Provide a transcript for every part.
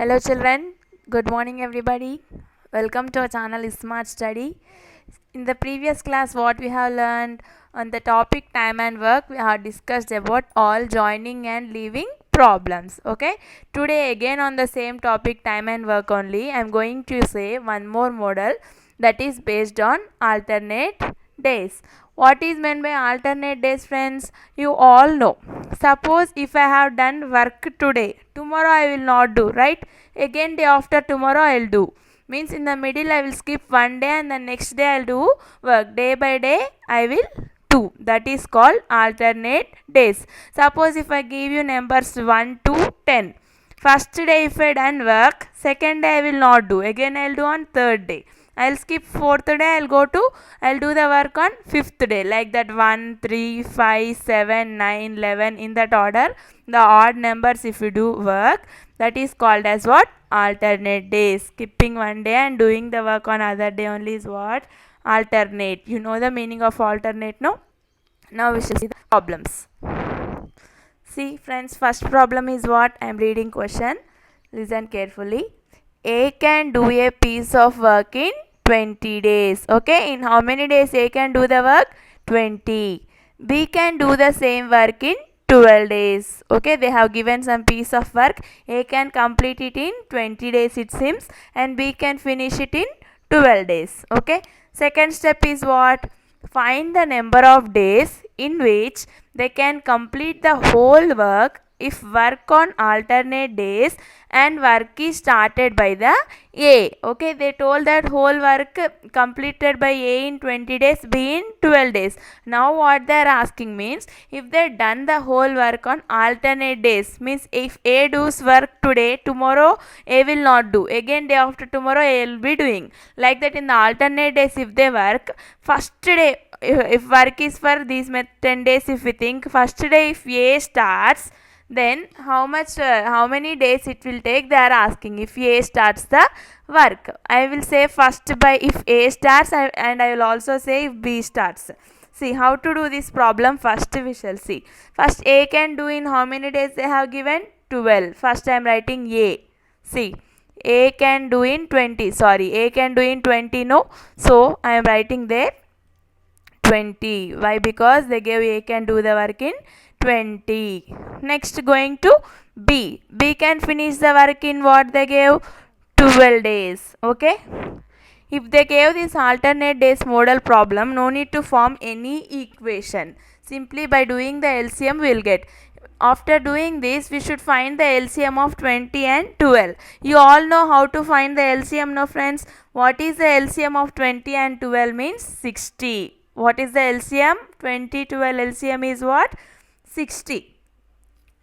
Hello children, good morning everybody. Welcome to our channel Smart Study. In the previous class what we have learned on the topic time and work, we have discussed about all joining and leaving problems. Okay, today again on the same topic time and work only, I am going to say one more model that is based on alternate days. What is meant by alternate days, friends? You all know. Suppose if I have done work today, tomorrow I will not do, right? Again day after tomorrow I will do. Means in the middle I will skip one day and the next day I will do work. Day by day I will do. That is called alternate days. Suppose if I give you numbers 1 to 10. First day if I done work, second day I will not do. Again I will do on third day. I'll skip fourth day, I'll do the work on fifth day, like that 1, 3, 5, 7, 9, 11 in that order. The odd numbers if you do work, that is called as what? Alternate days. Skipping one day and doing the work on other day only is what? Alternate. You know the meaning of alternate, no? Now we shall see the problems. See friends, first problem is what? I am reading question. Listen carefully. A can do a piece of work in 20 days. Okay, in how many days A can do the work? 20. B can do the same work in 12 days. Okay, they have given some piece of work. A can complete it in 20 days it seems, and B can finish it in 12 days. Okay, second step is what? Find the number of days in which they can complete the whole work if work on alternate days and work is started by the A. Okay, they told that whole work completed by A in 20 days, B in 12 days. Now what they are asking means, if they done the whole work on alternate days, means if A does work today, tomorrow A will not do. Again day after tomorrow A will be doing. Like that in the alternate days if they work, first day if work is for these 10 days, if we think first day if A starts, then how many days it will take, they are asking. If A starts the work, I will say first by if A starts, and I will also say if B starts. See how to do this problem. First we shall see. First A can do in how many days they have given? 12. First I am writing A. See, A can do in 20. Sorry, A can do in 20, no. So I am writing there 20. Why? Because they gave A can do the work in 20. Next going to B. B can finish the work in what they gave? 12 days. Okay. If they gave this alternate days model problem, no need to form any equation. Simply by doing the LCM we will get. After doing this, we should find the LCM of 20 and 12. You all know how to find the LCM, no friends? What is the LCM of 20 and 12 means? 60. What is the LCM? 20, 12 LCM is what? 60.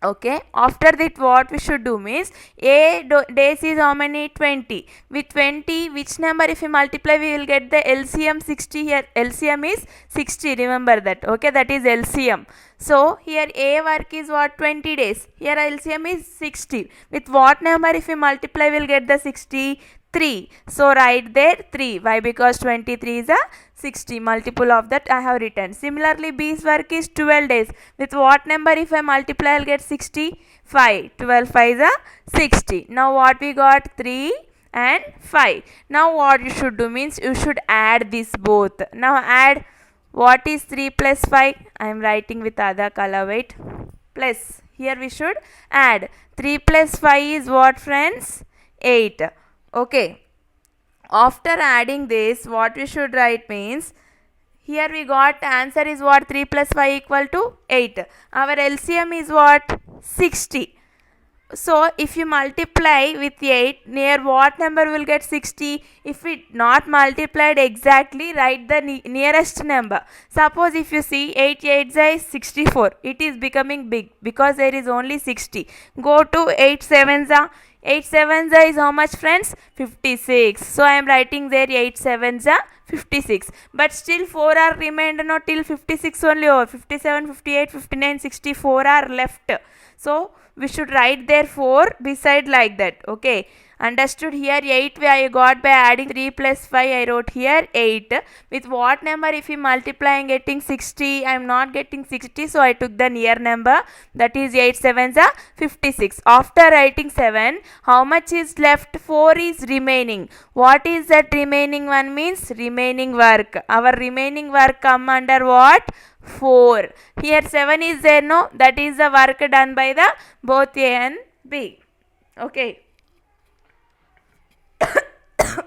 Okay, after that what we should do means, days is how many? 20. With 20, which number if we multiply we will get the LCM 60 here. LCM is 60, remember that. Okay, that is LCM. So here A work is what? 20 days. Here LCM is 60. With what number if we multiply we will get the 60? 3. So write there 3. Why? Because 23 is a 60. Multiple of that I have written. Similarly B's work is 12 days. With what number if I multiply I will get 65. 12 5 is a 60. Now what we got? 3 and 5. Now what you should do means, you should add this both. Now add. What is 3 plus 5? I am writing with other color. Wait. Plus. Here we should add. 3 plus 5 is what, friends? 8. Okay. After adding this, what we should write means, here we got answer is what? 3 plus 5 equal to 8. Our LCM is what? 60. So if you multiply with 8, near what number will get 60? If it not multiplied exactly, write the nearest number. Suppose if you see 8 8 is 64, it is becoming big because there is only 60. Go to 8 7 8 7 is how much, friends? 56. So I am writing there 8 7 56. But still 4 are remained, no, till 56 only, over 57 58 59 64 are left. So we should write there 4 beside like that. Okay, Understood? Here 8 I got by adding 3 plus 5. I wrote here 8. With what number if we multiply and getting 60? I am not getting 60, so I took the near number, that is 8 sevens are 56. After writing 7, how much is left? 4 is remaining. What is that remaining one? Means remaining work. Our remaining work come under what? 4. Here 7 is there, no? That is the work done by the both A and B. Okay.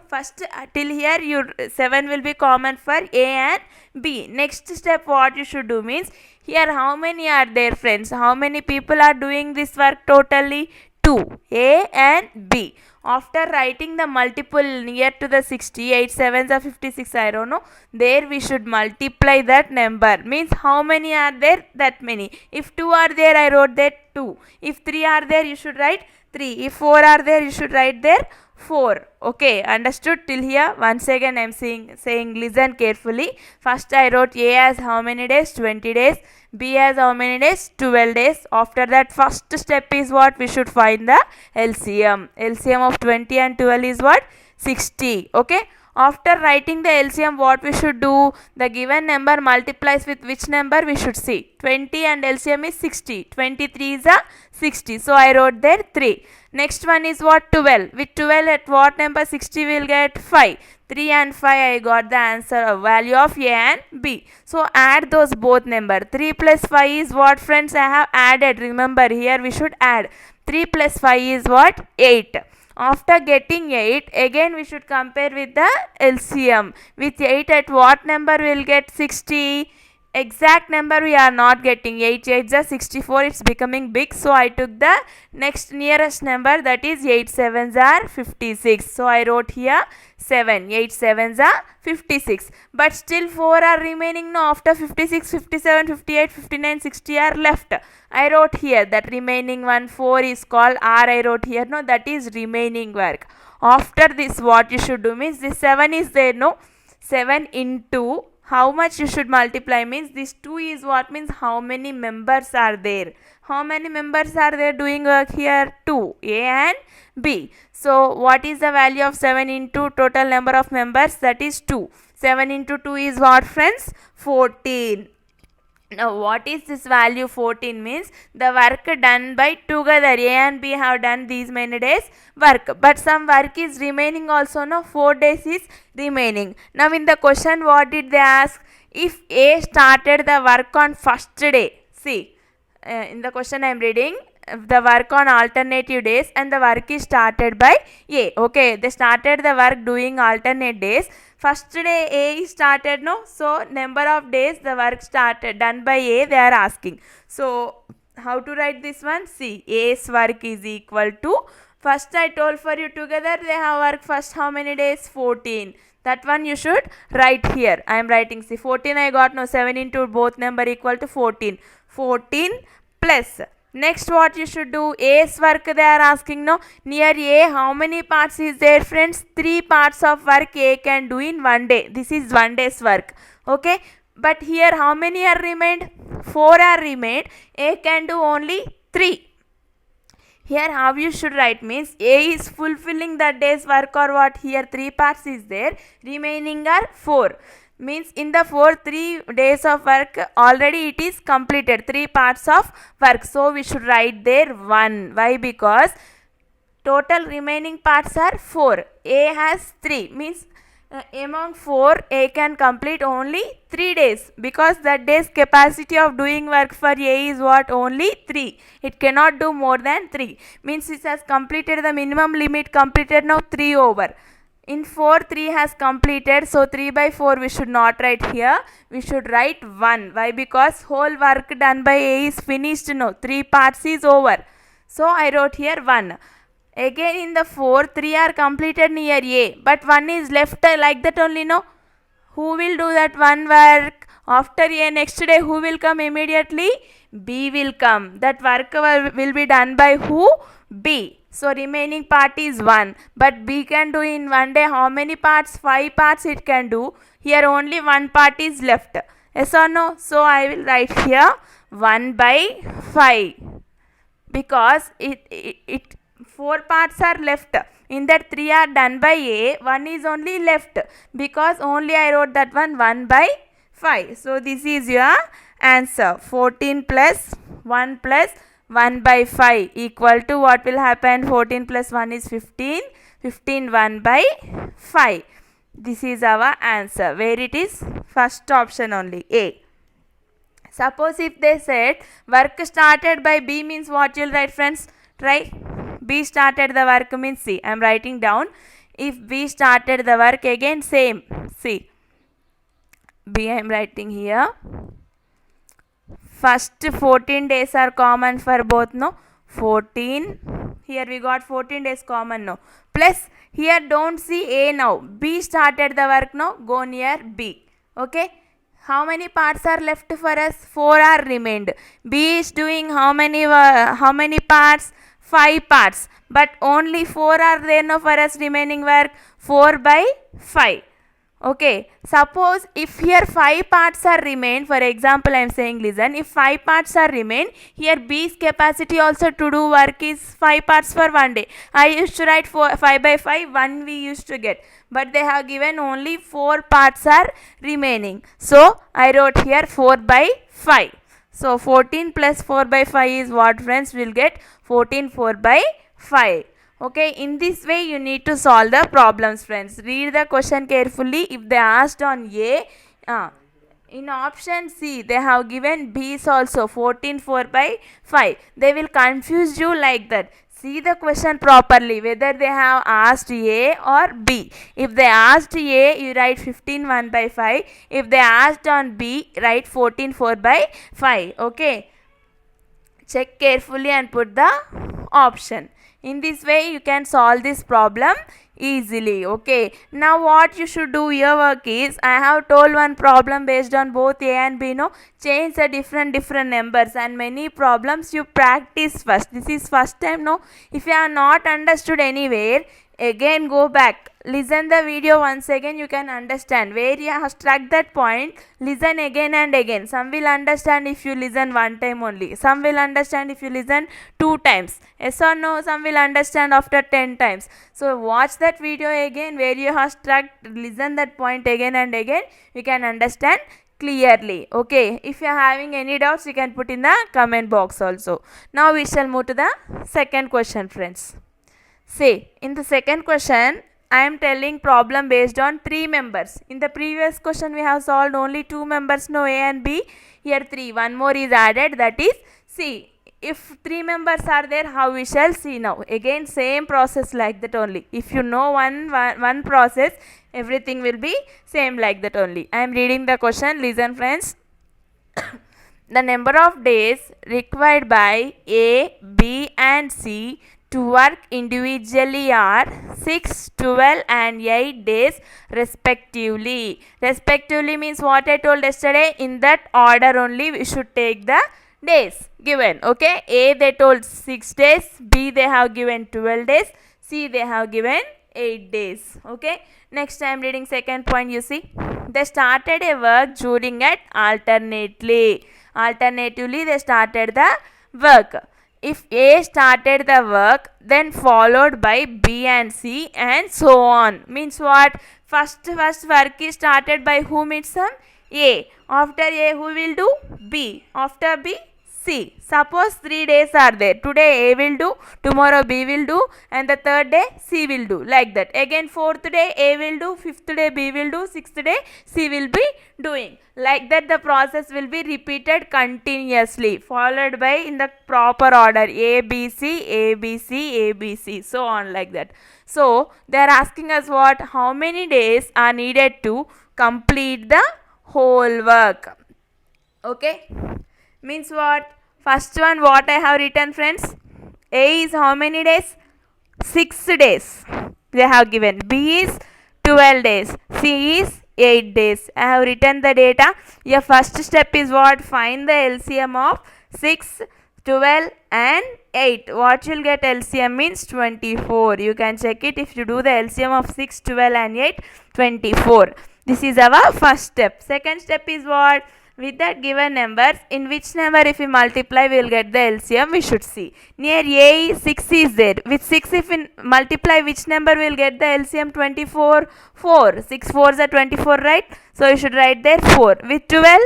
First till here your 7 will be common for A and B. Next step what you should do means, here how many are there friends? How many people are doing this work totally? 2. A and B. After writing the multiple near to the 60, 8 sevens are 56, I don't know. There we should multiply that number. Means how many are there? That many. If 2 are there, I wrote that 2. If 3 are there, you should write 3. If 4 are there, you should write there 4. Okay, understood till here? Once again I am saying listen carefully. First I wrote A as how many days? 20 days. B as how many days? 12 days. After that first step is what? We should find the LCM. LCM of 20 and 12 is what? 60. Okay. After writing the LCM, what we should do? The given number multiplies with which number? We should see. 20 and LCM is 60. 23 is a 60. So I wrote there 3. Next one is what? 12. With 12 at what number? 60 will get 5. 3 and 5 I got the answer, value of A and B. So add those both number. 3 plus 5 is what friends? I have added. Remember here we should add. 3 plus 5 is what? 8. After getting 8, again we should compare with the LCM. With 8 at what number will get 60? Exact number we are not getting. 8 8 is 64, it's becoming big. So I took the next nearest number, that is 8 sevens are 56. So I wrote here 7. 8 sevens are 56. But still 4 are remaining. No, after 56, 57, 58, 59, 60 are left. I wrote here that remaining one 4 is called R. I wrote here. No, that is remaining work. After this what you should do means, this 7 is there. No, 7 into how much you should multiply means this 2 is what? Means how many members are there. How many members are there doing work here? 2. A and B. So what is the value of 7 into total number of members? That is 2. 7 into 2 is what friends? 14. Now what is this value? 14 means the work done by together. A and B have done these many days work, but some work is remaining also. No, 4 days is remaining. Now in the question what did they ask? If A started the work on first day, see in the question I am reading, the work on alternative days and the work is started by A. Okay, they started the work doing alternate days. First day A is started, no? So number of days the work started done by A they are asking. So how to write this one? See, A's work is equal to, first I told for you together they have work first how many days? 14. That one you should write here. I am writing, see 14 I got, no, 7 into both number equal to 14. 14 plus. Next what you should do? A's work they are asking, no? Near A how many parts is there friends? 3 parts of work A can do in one day. This is one day's work. Okay. But here how many are remained? 4 are remained. A can do only 3. Here how you should write means A is fulfilling the day's work or what? Here 3 parts is there. Remaining are 4. Means in the 3 days of work already it is completed, 3 parts of work. So we should write there 1. Why? Because total remaining parts are 4. A has 3. Means among 4 A can complete only 3 days, because that day's capacity of doing work for A is what? Only 3. It cannot do more than 3. Means it has completed the minimum limit, completed now 3 over. In 4, 3 has completed, so 3 by 4 we should not write here. We should write 1. Why? Because whole work done by A is finished, no. 3 parts is over. So I wrote here 1. Again in the 4, 3 are completed near A, but 1 is left like that only, no. Who will do that one work? After A, next day who will come immediately? B will come. That work will be done by who? B. So remaining part is 1. But B can do in one day how many parts? 5 parts it can do. Here only 1 part is left. Yes or no? So I will write here 1 by 5. Because 4 parts are left. In that 3 are done by A, 1 is only left because only I wrote that one by 5. So this is your answer. 14 plus 1 plus 1 by 5 equal to what will happen? 14 plus 1 is 15. 15 1 by 5. This is our answer. Where it is? First option only, A. Suppose if they said work started by B means what you'll write, friends? Try. B started the work means C. I am writing down. If B started the work, again same. C. B I am writing here. First 14 days are common for both, no? 14. Here we got 14 days common, no? Plus here don't see A now. B started the work now. Go near B. Okay. How many parts are left for us? 4 are remained. B is doing how many parts? 5 parts. But only 4 are there now for us remaining work. 4 by 5. Okay. Suppose if here 5 parts are remain, for example I am saying listen, if 5 parts are remain, here B's capacity also to do work is 5 parts for one day. I used to write 5 by 5, 1 we used to get. But they have given only 4 parts are remaining. So I wrote here 4 by 5. So 14 plus 4 by 5 is what, friends? Will get 14 4 by 5. Okay, in this way you need to solve the problems, friends. Read the question carefully. If they asked on A, in option C they have given B is also 14 4 by 5. They will confuse you like that. See the question properly whether they have asked A or B. If they asked A, you write 15 1 by 5. If they asked on B, write 14 4 by 5. Okay. Check carefully and put the option. In this way you can solve this problem easily. Okay. Now what you should do your work is, I have told one problem based on both A and B. No, change the different numbers, and many problems you practice first. This is first time. No, if you have not understood anywhere, again go back, listen the video once again, you can understand. Where you have struck that point, listen again and again. Some will understand if you listen one time only, some will understand if you listen 2 times, yes or no, some will understand after 10 times. So watch that video again where you have struck, listen that point again and again, you can understand clearly. Okay, if you are having any doubts you can put in the comment box also. Now we shall move to the second question, friends. Say, in the second question, I am telling problem based on 3 members. In the previous question, we have solved only 2 members, no, A and B. Here 3, one more is added, that is C. If 3 members are there, how we shall see now? Again, same process like that only. If you know one process, everything will be same like that only. I am reading the question. Listen, friends. The number of days required by A, B and C to work individually are 6, 12 and 8 days respectively. Respectively means what I told yesterday, in that order only we should take the days given. Okay, A they told 6 days, B they have given 12 days, C they have given 8 days. Okay, next I am reading second point. You see, they started a work during it alternatively they started the work. If A started the work, then followed by B and C and so on. Means what? First work is started by whom itself? A. After A, who will do? B. After B, C. Suppose 3 days are there. Today A will do, tomorrow B will do, and the third day C will do. Like that. Again 4th day A will do, 5th day B will do, 6th day C will be doing. Like that the process will be repeated continuously, followed by in the proper order A, B, C, A, B, C, A, B, C, so on like that. So they are asking us what? How many days are needed to complete the whole work? Okay. Means what? First one what I have written, friends? A is how many days? 6 days they have given. B is 12 days. C is 8 days. I have written the data. Your first step is what? Find the LCM of 6, 12 and 8. What you'll get LCM means 24. You can check it if you do the LCM of 6, 12 and 8, 24. This is our first step. Second step is what? with that given numbers, in which number if we multiply we will get the LCM, we should see. Near A 6 is there. With 6 if we multiply which number we will get the LCM? 24. 4. 6 4s are 24, right? So you should write there 4. With 12,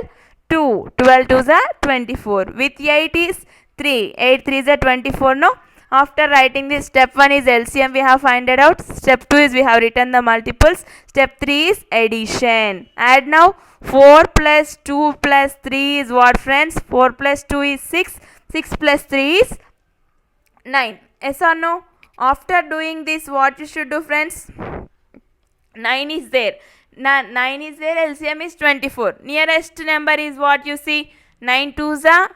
2. 12 2s are 24. With 8 is 3. 8 3s are 24, no? After writing this, step 1 is LCM, we have find it out. Step 2 is we have written the multiples. Step 3 is addition. Add now. 4 plus 2 plus 3 is what, friends? 4 plus 2 is 6. 6 plus 3 is 9. Yes or no? After doing this, what you should do, friends? 9 is there. 9 is there. LCM is 24. Nearest number is what you see? 9 2s are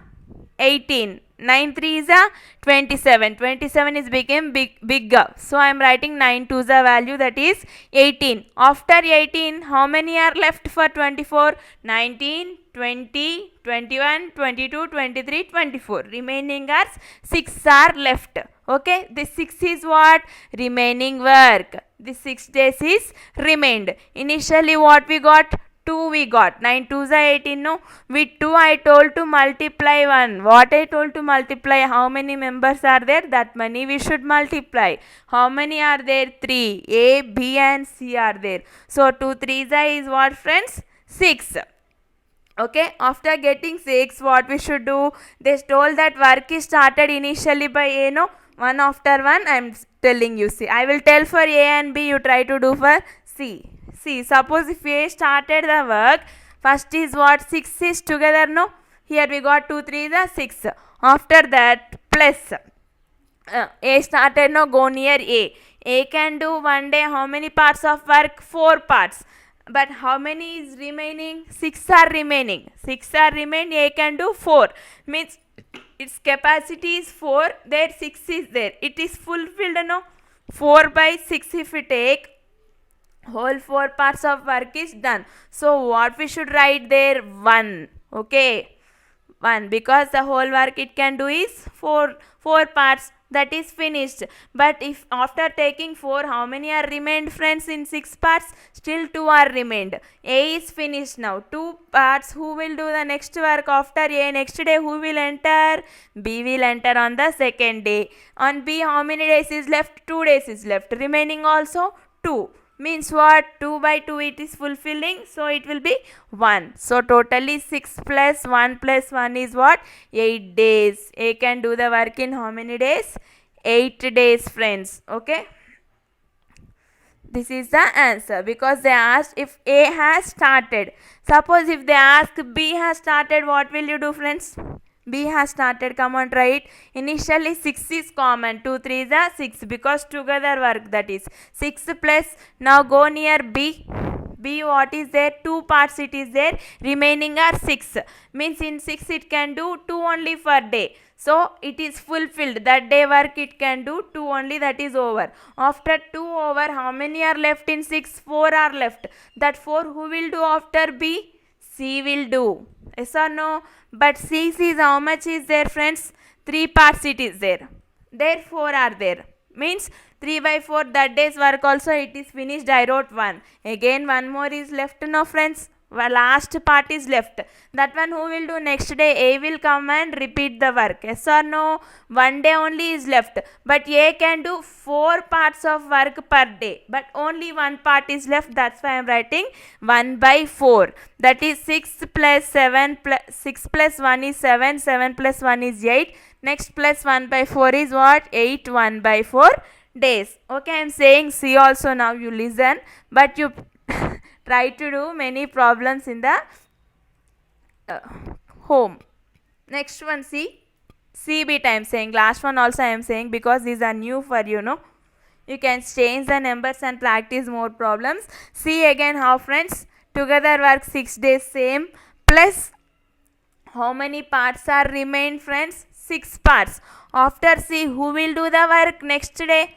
18. 9 3s are 27. 27 is became bigger. So I am writing 9 2s are value, that is 18. After 18, how many are left for 24? 19, 20, 21, 22, 23, 24. Remaining are 6 are left. Okay, this 6 is what? Remaining work. This 6 days is remained. Initially what we got? 2 we got. 9 2s are 18, no? With 2 I told to multiply 1. What I told to multiply? How many members are there? That many we should multiply. How many are there? 3. A, B and C are there. So 2 3s is what, friends? 6. Okay, after getting 6, what we should do? They told that work is started initially by A, no? One after one I am telling you. See, I will tell for A and B, you try to do for C. See, suppose if A started the work, first is what? 6 is together, no? Here we got 2 3 is 6. After that, plus A started, no? Go near A. A can do one day how many parts of work? 4 parts. But how many is remaining? 6 are remaining. 6 are remain. A can do 4. Means its capacity is 4. There 6 is there. It is fulfilled, no? 4 by 6 if we take, whole 4 parts of work is done. So what we should write there? 1. Okay, 1, because the whole work it can do is 4 parts, that is finished. But if after taking 4, how many are remained, friends? In 6 parts, still 2 are remained. A is finished now. 2 parts, who will do the next work after A? Next day who will enter? B will enter on the second day. On B, how many days is left? 2 days is left. Remaining also 2. Means what? 2 by 2 it is fulfilling, so it will be 1. So totally 6 plus 1 plus 1 is what? 8 days. A can do the work in how many days? 8 days, friends. Okay, this is the answer, because they asked if A has started. Suppose if they ask B has started, what will you do, friends? B has started, come on, write. Initially 6 is common, 2 3 is 6, because together work, that is 6 plus, now go near B. B, what is there? 2 parts it is there, remaining are 6. Means in 6 it can do 2 only per day. So it is fulfilled, that day work it can do 2 only, that is over. After 2 over, how many are left in 6? 4 are left. That 4 who will do after B? C will do. Yes or no? But C is how much is there, friends? 3 parts it is there. There 4 are there. Means 3 by 4, that day's work also it is finished. I wrote 1. Again 1 more is left, no, friends? Well, last part is left. That one who will do next day? A will come and repeat the work. Yes or no? 1 day only is left. But A can do 4 parts of work per day. But only 1 part is left. That's why I am writing 1 by 4. That is 6 plus 7 plus 6 plus 1 is 7. 7 plus 1 is 8. Next plus 1 by 4 is what? 8. 1 by 4 days. Okay, I am saying C also, now you listen. But you try to do many problems in the home. Next one, C. CB time saying. Last one also I am saying, because these are new for you, know. You can change the numbers and practice more problems. C again, how, friends? Together work 6 days, same. Plus how many parts are remained, friends? 6 parts. After C, who will do the work next day?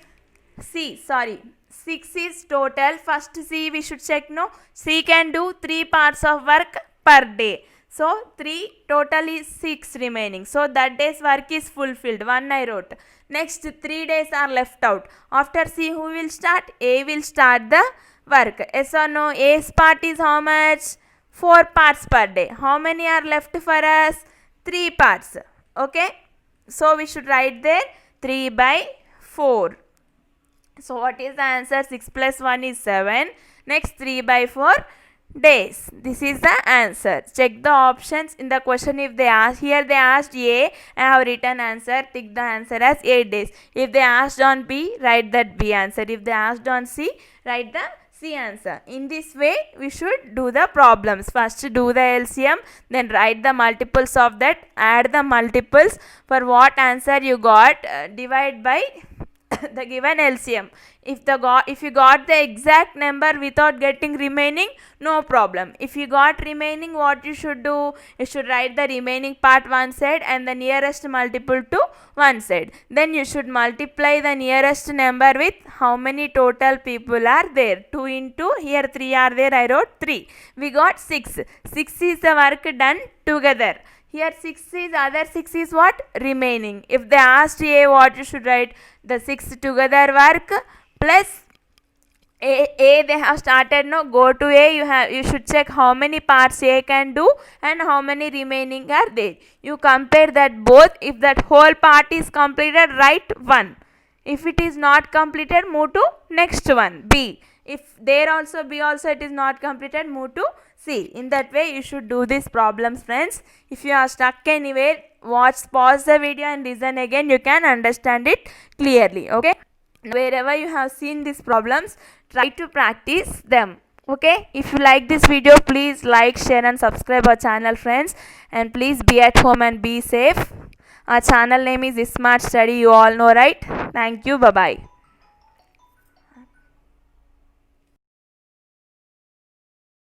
C, sorry. 6 is total. First C we should check, no? C can do 3 parts of work per day. So 3 total is 6 remaining. So that day's work is fulfilled. 1 I wrote. Next 3 days are left out. After C, who will start? A will start the work. Yes or no? A's part is how much? 4 parts per day. How many are left for us? 3 parts. Okay, so we should write there 3 by 4. So what is the answer? 6 plus 1 is 7. Next 3 by 4 days. This is the answer. Check the options in the question. If they ask, here they asked A, I have written answer, tick the answer as 8 days. If they asked on B, write that B answer. If they asked on C, write the C answer. In this way we should do the problems. First do the LCM, then write the multiples of that, add the multiples for what answer you got, divide by the given LCM. If you got the exact number without getting remaining, no problem. If you got remaining, what you should do? You should write the remaining part one side and the nearest multiple to one side. Then you should multiply the nearest number with how many total people are there. 2 into, here 3 are there, I wrote 3. We got 6. 6 is the work done together. Here 6 is, other 6 is what? Remaining. If they asked A, what you should write? The 6 together work plus A they have started, no, go to A, you should check how many parts A can do and how many remaining are there. You compare that both. If that whole part is completed, write 1. If it is not completed, move to next one, B. If there also B also it is not completed, move to C. In that way you should do these problems, friends. If you are stuck anywhere, pause the video and listen again. You can understand it clearly. Okay, wherever you have seen these problems, try to practice them. Okay, if you like this video, please like, share and subscribe our channel, friends, and please be at home and be safe. Our channel name is Smart Study, you all know, right? Thank you. Bye bye.